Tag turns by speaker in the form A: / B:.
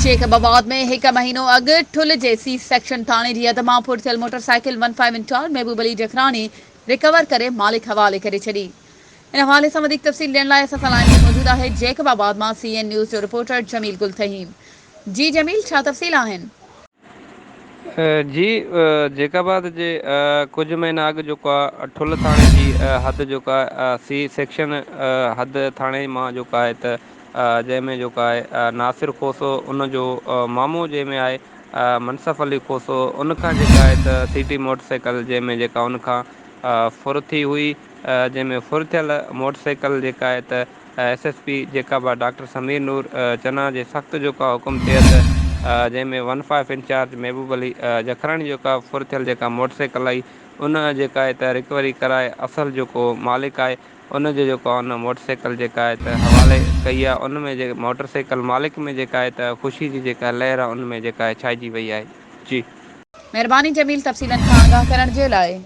A: शेखाबाद में एक महीनो अॻु ठुल जे सी सेक्शन थाणे जी अदमा थियल मोटरसाइकिल 15 महबूब अली जखरानी रिकवर करे मालिक हवाले करे छॾी। इन हवाले सां वधीक तफ़सील ॾियण लाइ असां सां लाइन में मौजूद आहे जेकबाबाद मां CN न्यूज़ जो रिपोर्टर जमील गुल तहीम। जी जमील, छा तफ़सील आहिनि?
B: जी जेकाबाद जे कुझु महीना अॻु जेको आहे ठुल थाणे जी हद जेको आहे सी सेक्शन हद थाणे मां जेको आहे त जंहिंमें जेको आहे नासिर खोसो उनजो मामू जंहिंमें आहे मनसफ़ अली खोसो उनखां जेका आहे त सिटी मोटरसाइकिल जंहिंमें जेका उनखां फुर थी हुई, जंहिंमें फुर थियल मोटरसाइकिल जेका आहे त SSP जेकाबाद डॉक्टर समीर नूर चना जे सख़्तु जेका हुकुम तहत जंहिंमें 15 इंचार्ज महबूब अली जखराणी जेका फुर थियल जेका मोटरसाइकिल आई उन जेका आहे त रिकवरी कराए असल जेको मालिक आहे उनजो जेको आहे उन मोटरसाइकिल जेका आहे त हवाले कई आहे। उन में जे मोटरसाइकिल मालिक में जेका आहे त ख़ुशी जी जेका लहर आहे उन में जेका आहे छाइजी वई आहे। जी
A: महिरबानी जमील, तफ़सीलनि खां आगाह करण जे लाइ।